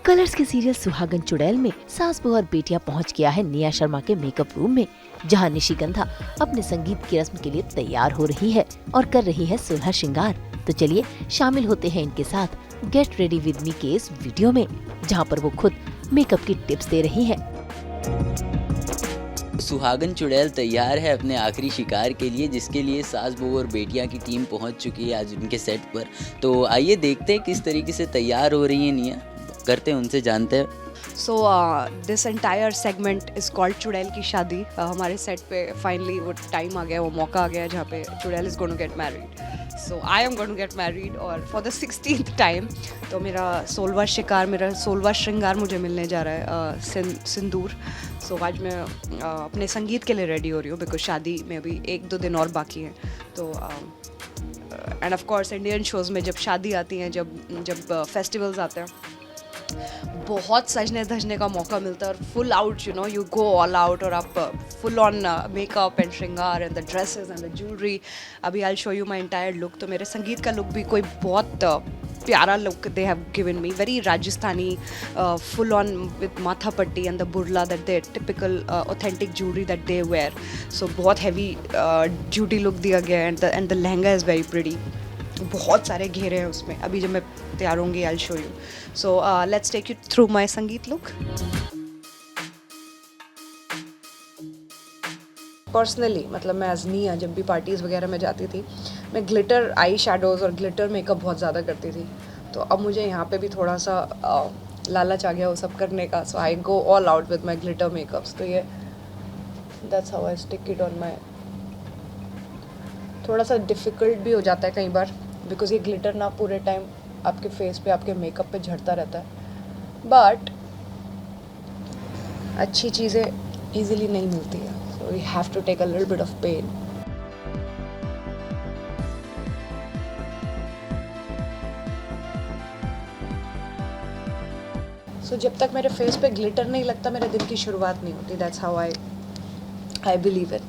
Colours के serial सुहागन चुड़ैल में सास बहू और बेटियां पहुंच गया है निया शर्मा के मेकअप रूम में, जहां निशिगंधा अपने संगीत की रस्म के लिए तैयार हो रही है और कर रही है सुलह श्रृंगार। तो चलिए शामिल होते हैं इनके साथ गेट रेडी विद मी के इस वीडियो में, जहां पर वो खुद मेकअप की टिप्स दे रही हैं। सुहागन चुड़ैल तैयार है अपने आखिरी शिकार के लिए, जिसके लिए सास बहू और बेटियां की टीम पहुंच चुकी है आज उनके सेट पर। तो आइए देखते हैं किस तरीके से तैयार हो रही है निया, करते हैं उनसे जानते हैं। So this entire segment is called चुड़ैल की शादी। हमारे सेट पे फाइनली वो टाइम आ गया, वो मौका आ गया जहाँ पे चुड़ैल is going to get married. So I am going to get married और फॉर द 16th टाइम। तो मेरा 16वां शिकार, मेरा 16वां श्रृंगार मुझे मिलने जा रहा है, सिंदूर। सो आज मैं अपने संगीत के लिए रेडी हो रही हूँ, बिकॉज शादी में अभी 1-2 दिन और बाकी हैं। तो end of course Indian shows में जब शादी आती हैं, जब फेस्टिवल्स आते हैं, बहुत सजने धजने का मौका मिलता है और full out, you go all out और आप फुल ऑन मेकअप एंड श्रृंगार and the dresses and the jewellery. अभी I show you my entire look. तो मेरे संगीत का लुक भी कोई बहुत प्यारा look they have given me, very Rajasthani, full on with matha patti and the borla, that they typical authentic jewellery that they wear. So बहुत हैवी ड्यूटी लुक दिया गया and the lehenga is very pretty. बहुत सारे घेरे हैं उसमें। अभी जब मैं तैयार होंगी I show you. So let's take you through my sangeet look. Personally मतलब मैं एज निया जब भी पार्टीज़ वगैरह में जाती थी, मैं ग्लिटर आई शेडोज़ और ग्लिटर मेकअप बहुत ज़्यादा करती थी। तो अब मुझे यहाँ पे भी थोड़ा सा लालच आ गया वो सब करने का। So I go all out with my glitter makeups. तो ये that's how I stick it on my. थोड़ा सा डिफ़िकल्ट भी हो जाता है कई बार, बिकॉज ये ग्लिटर ना पूरे टाइम आपके फेस पे, आपके मेकअप पे झड़ता रहता है। बट अच्छी चीज़ें इजीली नहीं मिलती है, so we have to take a little bit of pain. So जब तक मेरे फेस पे ग्लिटर नहीं लगता, मेरे दिन की शुरुआत नहीं होती। That's how I believe it.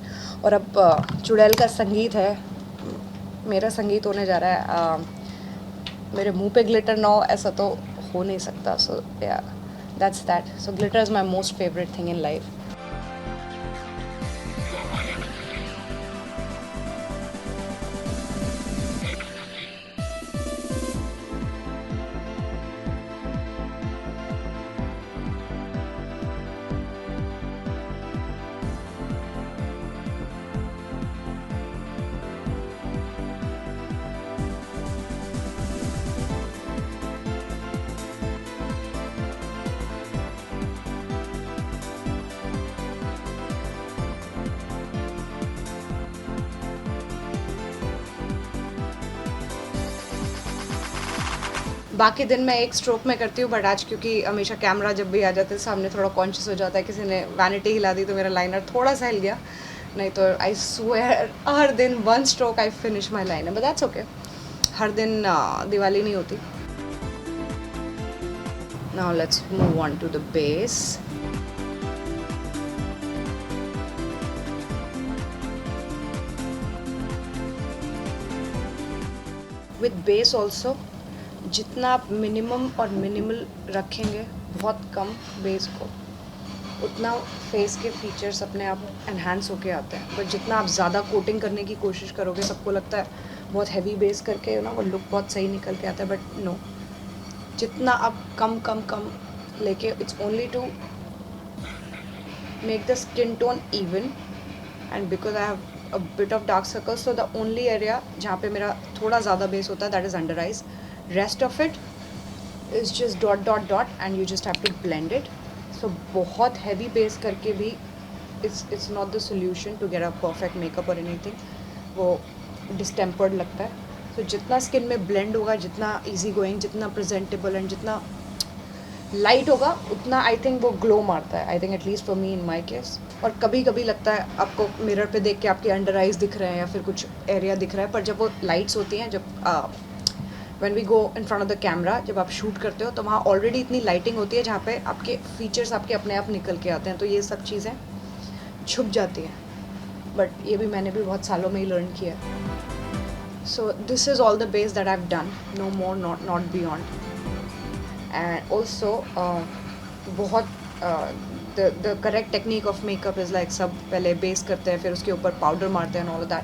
और अब चुड़ैल का संगीत है, मेरा संगीत होने जा रहा है। मेरे मुंह पे ग्लिटर ना हो ऐसा तो हो नहीं सकता। सो या that's that. So glitter is my most favourite thing in life. बाकी दिन मैं एक स्ट्रोक में करती हूँ, बट आज क्योंकि हमेशा कैमरा जब भी आ जाता है सामने, थोड़ा कॉन्शियस हो जाता है। किसी ने वैनिटी हिला दी तो मेरा लाइनर थोड़ा सा हिल गया, नहीं तो आई स्वेयर हर दिन 1 stroke I finish my liner. But that's okay, हर दिन दिवाली नहीं होती। Now let's move on to the base. With base also जितना आप मिनिमम और मिनिमल रखेंगे, बहुत कम बेस को, उतना फेस के फीचर्स अपने आप एनहांस होके आते हैं। बट जितना आप ज़्यादा कोटिंग करने की कोशिश करोगे, सबको लगता है बहुत हैवी बेस करके वो लुक बहुत सही निकल के आता है, बट नो। जितना आप कम कम कम लेके, it's only to make the skin tone even. And because I have a bit of dark circles, so the only area जहाँ पे मेरा थोड़ा ज़्यादा बेस होता है, that is under eyes. Rest of it is just dot dot dot and you just have to blend it. So बहुत heavy base करके भी it's not the solution to get a perfect makeup or anything. वो distempered लगता है। So जितना skin में blend होगा, जितना easy going, जितना presentable and जितना light होगा, उतना I think वो glow मारता है। I think at least for me in my case. और कभी कभी लगता है आपको मिरर पे देख के आपके अंडर आइज दिख रहे हैं या फिर कुछ एरिया दिख रहा है, पर जब वो लाइट्स होती हैं, जब when we go in front of the camera, जब आप शूट करते हो तो वहाँ ऑलरेडी इतनी लाइटिंग होती है जहाँ पे आपके फीचर्स आपके अपने आप निकल के आते हैं, तो ये सब चीज़ें छुप जाती हैं। बट ये भी मैंने भी बहुत सालों में ही लर्न किया। So this is all the base that I have done, no more, not beyond. And also बहुत the correct technique of makeup is like सब पहले बेस करते हैं, फिर उसके ऊपर पाउडर मारते हैं, all that.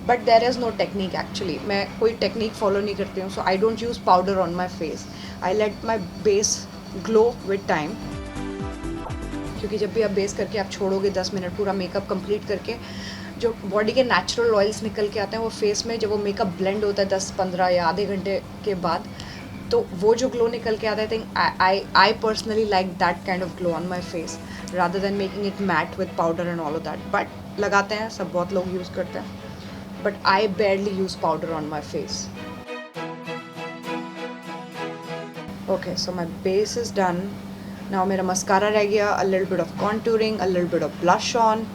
But there is no technique actually. मैं कोई टेक्निक फॉलो नहीं करती हूँ. So I don't use powder on my face. I let my base glow with time. क्योंकि जब भी आप बेस करके आप छोड़ोगे 10 मिनट पूरा मेकअप कंप्लीट करके, जो बॉडी के नेचुरल ऑयल्स निकल के आते हैं वो फेस में, जब वो मेकअप ब्लेंड होता है 10-15 या आधे घंटे के बाद, तो वो जो ग्लो निकल के आता है, think I personally like that kind of glow on my face rather than making it matte with powder and all of that. But लगाते हैं सब, बहुत लोग यूज़ करते हैं, but I barely use powder on my face. Okay, so my base is done. Now मेरा mascara रह गया, a little bit of contouring, a little bit of blush on,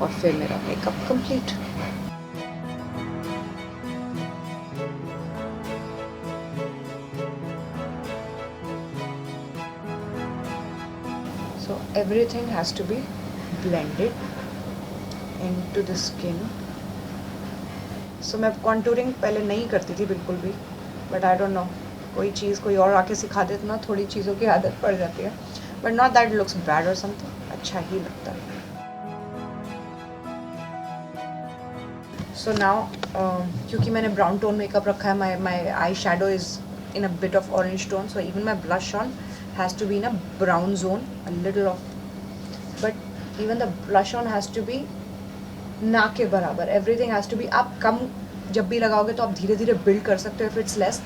और फिर मेरा makeup complete. So everything has to be blended into the skin. So मैं contouring पहले नहीं करती थी बिल्कुल भी, बट आई डोंट नो, कोई चीज़ कोई और आके सिखा देते ना, थोड़ी चीज़ों की आदत पड़ जाती है. But not that looks bad और समथिंग, अच्छा ही लगता है. सो नाउ क्योंकि मैंने ब्राउन टोन मेकअप रखा है, my eye shadow is in a bit of orange tone, so even my blush on has to be in a brown zone, a little of, but even the blush on has to be ना के बराबर. Everything has to be. आप कम जब भी लगाओगे तो आप धीरे धीरे बिल्ड कर सकते हो इफ इट्स लेस.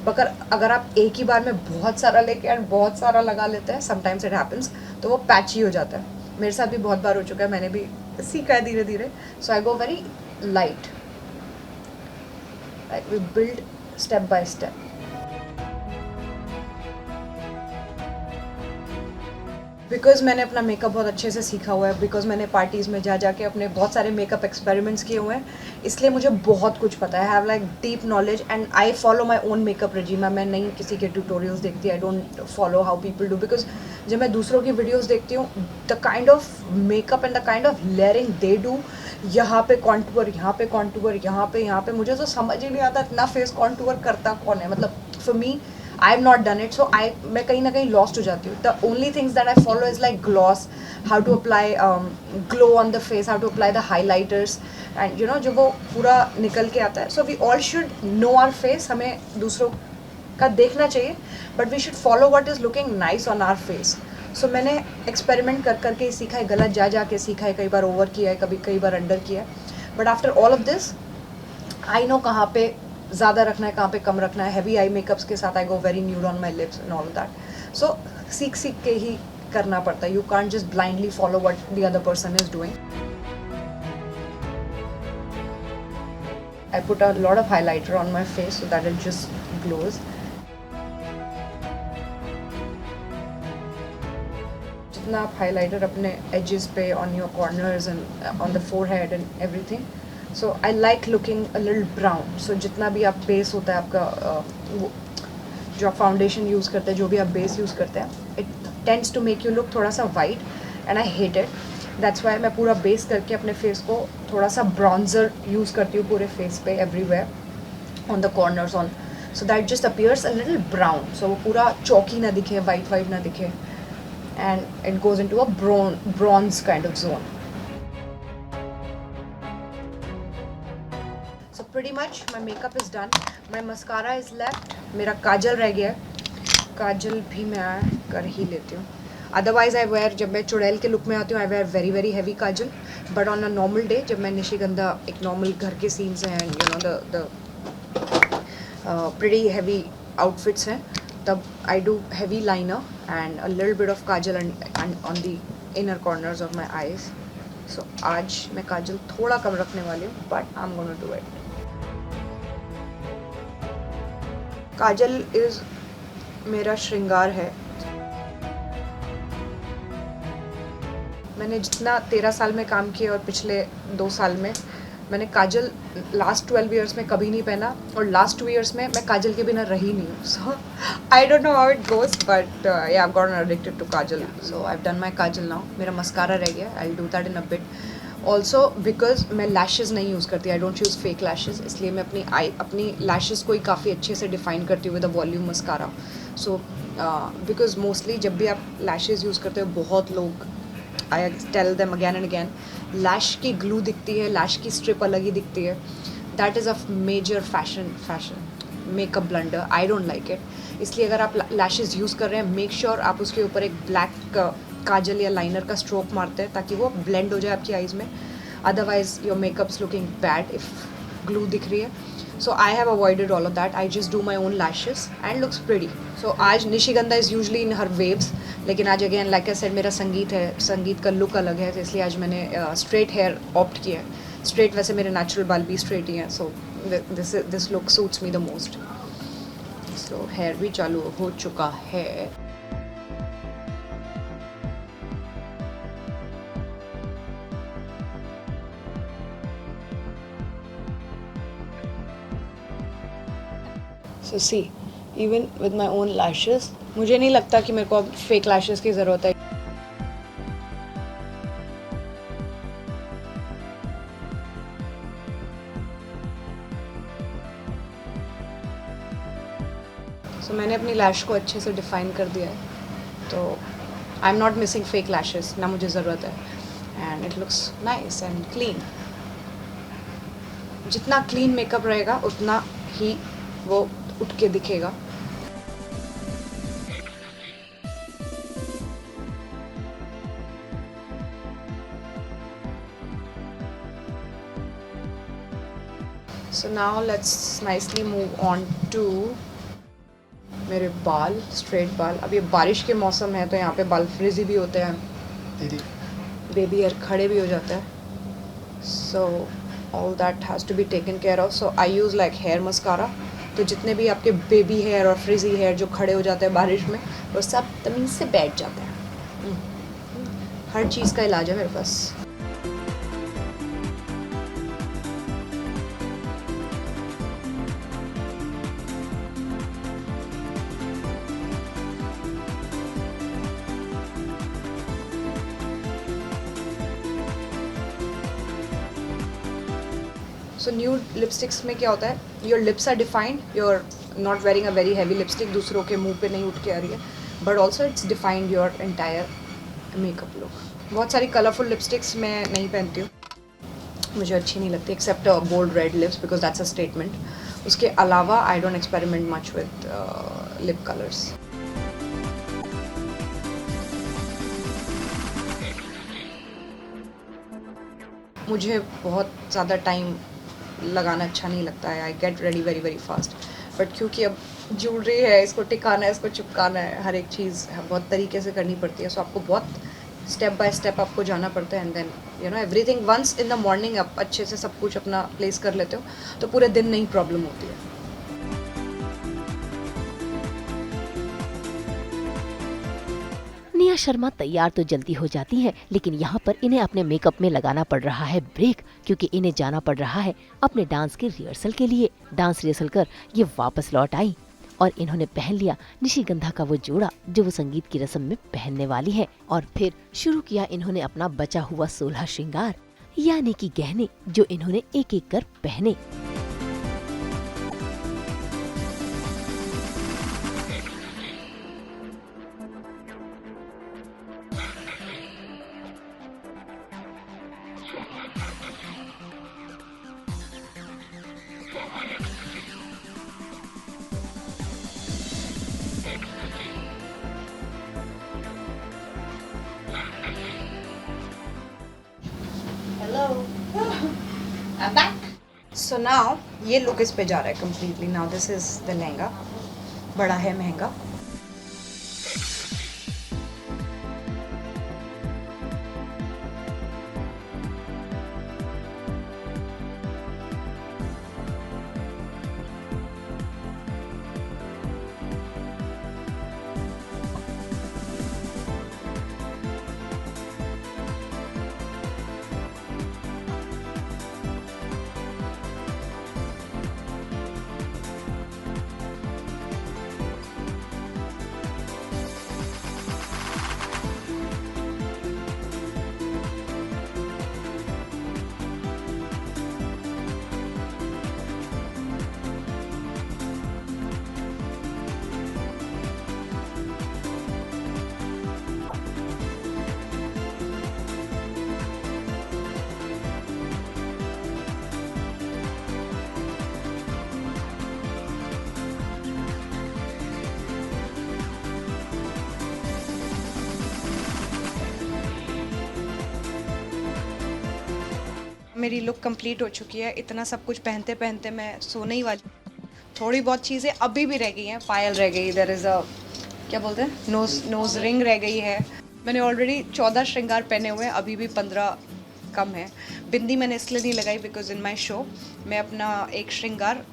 मगर अगर आप एक ही बार में बहुत सारा लेके और बहुत सारा लगा लेते हैं, समटाइम्स इट हैपन्स, तो वो पैची हो जाता है. मेरे साथ भी बहुत बार हो चुका है, मैंने भी सीखा है धीरे धीरे. So I go very light, like we build step by step. Because मैंने अपना मेकअप बहुत अच्छे से सीखा हुआ है, बिकॉज मैंने पार्टीज़ में जा जाके अपने बहुत सारे मेकअप एक्सपेरिमेंट्स किए हुए हैं, इसलिए मुझे बहुत कुछ पता है. I have like deep knowledge and I follow my own makeup regimen. मैं नहीं किसी के ट्यूटोरियल्स देखती, I don't follow how people do, because जब मैं दूसरों की वीडियोस देखती हूँ, the kind of makeup and the kind of layering they do, यहाँ पे कॉन्टूर, यहाँ पे कॉन्टूर, यहाँ पे, मुझे तो समझ ही नहीं आता इतना फेस कॉन्टूर करता कौन है. मतलब for me, I have not done it, so मैं कहीं ना कहीं lost हो जाती हूँ. The only things that I follow is like gloss, how to apply glow on the face, how to apply the highlighters, and you know जो वो पूरा निकल के आता है. So we all should know our face. हमें दूसरों का देखना चाहिए, but we should follow what is looking nice on our face. So मैंने एक्सपेरिमेंट कर करके ही सीखा है, गलत जा के सीखा है, कई बार ओवर किया है, कई बार अंडर किया है. But after all of this I know कहाँ पे ज़्यादा रखना है, कहाँ पे कम रखना है. हैवी आई मेकअप्स के साथ I go very nude on my lips and all that. So सीख के ही करना पड़ता है. You can't just blindly follow what the other person is doing. I put a lot of highlighter on my face so that it just glows. जितना आप highlighter अपने edges पे, on your corners and on the forehead and everything. So I like looking a little brown. So जितना भी आप base होता है आपका, वो जो आप फाउंडेशन यूज़ करते हैं, जो भी आप बेस यूज़ करते हैं, it tends to make you look थोड़ा सा white and I hate it. That's why मैं पूरा बेस करके अपने फेस को थोड़ा सा ब्रॉन्जर यूज़ करती हूँ पूरे फेस पे, everywhere on the corners on, so that just appears a little brown. So वो पूरा चौकी ना दिखे, वाइट ना दिखे, and it goes into a bronze kind of zone. So pretty much my makeup is done. My mascara is left. मेरा काजल रह गया है. काजल भी मैं कर ही लेती हूँ. अदरवाइज आई वेयर, जब मैं चुड़ैल के लुक में आती हूँ, I wear very very heavy kajal. But on a normal day, जब मैं निशिगंधा, एक नॉर्मल घर के सीन्स हैं, you know the pretty heavy outfits हैं, तब I do heavy liner and a little bit of kajal on the inner corners of my eyes. So आज मैं काजल थोड़ा कम रखने वाली हूँ, but I am gonna do it. Kajal is मेरा श्रृंगार है. मैंने जितना 13 साल में काम किया और पिछले 2 साल में, मैंने काजल लास्ट 12 ईयर्स में कभी नहीं पहना, और लास्ट 2 ईयर्स में मैं काजल के बिना रही नहीं हूँ. So I don't know how it goes, but yeah I have gotten addicted to kajal. So I have done my kajal now. मेरा मस्कारा रह गया, I will do that in a bit. Also because मैं लैशेज़ नहीं use करती, I don't use fake lashes, इसलिए मैं अपनी lashes को ही काफ़ी अच्छे से डिफाइन करती हूँ with a volume mascara. So because mostly जब भी आप लैशेज़ यूज़ करते हो, बहुत लोग, I tell them again and again, lash की ग्लू दिखती है, लैश की स्ट्रिप अलग ही दिखती है. That is a major fashion makeup blunder. I don't like it. इसलिए अगर आप लैशेज़ यूज़ कर रहे हैं, मेक श्योर आप उसके ऊपर एक ब्लैक काजल या लाइनर का स्ट्रोक मारते हैं ताकि वो ब्लेंड हो जाए आपकी आइज़ में. Otherwise your makeups looking bad if glue दिख रही है. So I have avoided all of that. I just do my own lashes and looks pretty. So आज निशिगंधा is usually in her waves, लेकिन आज again like I said मेरा संगीत है, संगीत का look अलग है, तो इसलिए आज मैंने straight hair opt किया है. Straight वैसे मेरे natural बाल भी straight ही हैं, so this look suits me the most. So hair भी चालू हो चुका है. So see, even with my own lashes, मुझे नहीं लगता कि मेरे को अब fake lashes की ज़रूरत है. So मैंने अपनी लैश को अच्छे से डिफाइन कर दिया है, तो I am not missing fake lashes, ना मुझे ज़रूरत है. And it looks nice and clean. जितना क्लीन मेकअप रहेगा उतना ही वो उठ के दिखेगा. So now let's nicely move on to मेरे बाल, स्ट्रेट बाल. अब ये बारिश के मौसम है तो यहाँ पे बाल फ्रिजी भी होते हैं, बेबी हेयर खड़े भी हो जाते हैं. So all that has to be taken care of. So I use like hair mascara. तो जितने भी आपके बेबी हेयर और फ्रिजी हेयर जो खड़े हो जाते हैं बारिश में, वो सब तमीज़ से बैठ जाते हैं. हर चीज़ का इलाज है मेरे पास. सो न्यूड लिपस्टिक्स में क्या होता है, your lips are defined, you're not wearing a very heavy lipstick, दूसरों के मुंह पे नहीं उठ के आ रही है, but also it's defined your entire makeup look. बहुत सारी कलरफुल लिपस्टिक्स मैं नहीं पहनती हूँ, मुझे अच्छी नहीं लगती, except bold red lips because that's a statement. उसके अलावा I don't experiment much with lip colours. मुझे बहुत ज़्यादा टाइम लगाना अच्छा नहीं लगता है. I get ready very very fast. But क्योंकि अब ज्वेलरी है, इसको टिकाना है, इसको चिपकाना है, हर एक चीज़ बहुत तरीके से करनी पड़ती है. सो आपको बहुत स्टेप बाय स्टेप आपको जाना पड़ता है. And then you know everything once in the morning आप अच्छे से सब कुछ अपना प्लेस कर लेते हो तो पूरे दिन नहीं प्रॉब्लम होती है. निया शर्मा तैयार तो जल्दी हो जाती हैं, लेकिन यहाँ पर इन्हें अपने मेकअप में लगाना पड़ रहा है ब्रेक, क्योंकि इन्हें जाना पड़ रहा है अपने डांस के रिहर्सल के लिए. डांस रिहर्सल कर ये वापस लौट आई और इन्होंने पहन लिया निशिगंधा का वो जोड़ा जो वो संगीत की रस्म में पहनने वाली है. और फिर शुरू किया इन्होंने अपना बचा हुआ 16 श्रृंगार, यानी कि गहने जो इन्होंने एक एक कर पहने. I'm back. So now ये लुक इस पे जा रहा है completely. Now this is the lehenga. बड़ा है, महंगा. मेरी लुक कंप्लीट हो चुकी है। इतना सब कुछ पहनते पहनते मैं सोने ही वाली। थोड़ी बहुत चीज़ें अभी भी रह गई हैं। पायल रह गई, देयर इज़ अ क्या बोलते हैं नोज रिंग रह गई है। मैंने ऑलरेडी 14 श्रृंगार पहने हुए हैं, अभी भी 15 कम है। बिंदी मैंने इसलिए नहीं लगाई बिकॉज इन माई शो मैं अपना एक श्रृंगार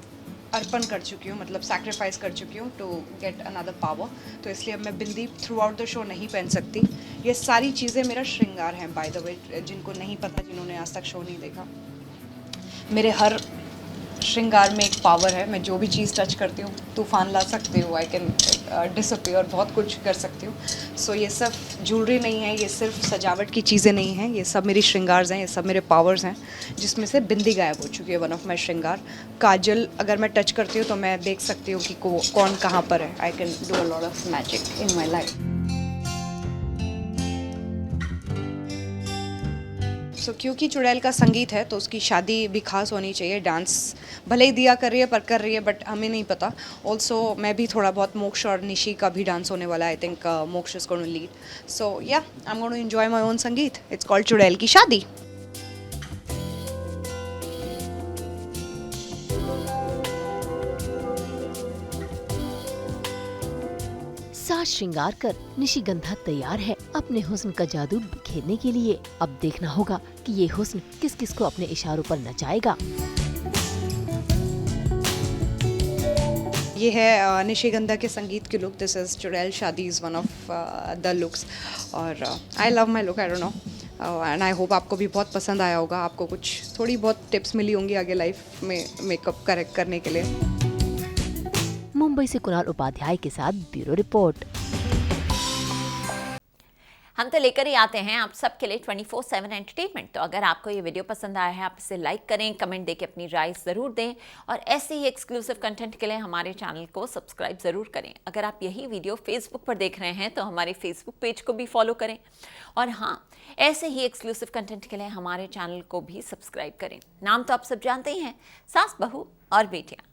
अर्पण कर चुकी हूँ, मतलब सैक्रिफाइस कर चुकी हूँ टू गेट अनदर पावर। तो इसलिए अब मैं बिंदी थ्रू आउट द शो नहीं पहन सकती। ये सारी चीज़ें मेरा श्रृंगार हैं बाय द वे, जिनको नहीं पता, जिन्होंने आज तक शो नहीं देखा। मेरे हर श्रृंगार में एक पावर है। मैं जो भी चीज़ टच करती हूँ तूफान ला सकती हूँ, आई कैन डिसअपियर, बहुत कुछ कर सकती हूँ। सो ये सब ज्वेलरी नहीं है, ये सिर्फ सजावट की चीज़ें नहीं हैं, ये सब मेरी श्रृंगार्स हैं, ये सब मेरे पावर्स हैं, जिसमें से बिंदी गायब हो चुकी है, वन ऑफ माई श्रृंगार। काजल अगर मैं टच करती हूँ तो मैं देख सकती हूँ कि कौन कहाँ पर है। I can do a lot of magic in my life. So क्योंकि चुड़ैल का संगीत है तो उसकी शादी भी खास होनी चाहिए। डांस भले ही दिया कर रही है पर कर रही है, बट हमें नहीं पता। ऑल्सो मैं भी थोड़ा बहुत मोक्ष और निशी का भी डांस होने वाला है। I think Moksh is going to lead. So yeah I am going to enjoy my own sangeet. It's called चुड़ैल की शादी। साज श्रृंगार कर निशिगंधा तैयार है अपने हुस्न का जादू बिखेरने के लिए। अब देखना होगा कि ये हुस्न किस किस को अपने इशारों पर नचाएगा। ये है निशिगंधा के संगीत की look. This is chudail shaadi is one of the looks. और I love my look, I don't know, and I hope आपको भी बहुत पसंद आया होगा। आपको कुछ थोड़ी बहुत टिप्स मिली होंगी आगे लाइफ में मेकअप करेक्ट करने के लिए। मुंबई से कुणाल उपाध्याय के साथ ब्यूरो रिपोर्ट। हम तो लेकर ही आते हैं आप सबके लिए 24/7 एंटरटेनमेंट। तो अगर आपको ये वीडियो पसंद आया है आप इसे लाइक करें, कमेंट देके अपनी राय ज़रूर दें और ऐसे ही एक्सक्लूसिव कंटेंट के लिए हमारे चैनल को सब्सक्राइब ज़रूर करें। अगर आप यही वीडियो फेसबुक पर देख रहे हैं तो हमारे फेसबुक पेज को भी फॉलो करें और हाँ, ऐसे ही एक्सक्लूसिव कंटेंट के लिए हमारे चैनल को भी सब्सक्राइब करें। नाम तो आप सब जानते ही हैं, सास बहू और बेटियाँ।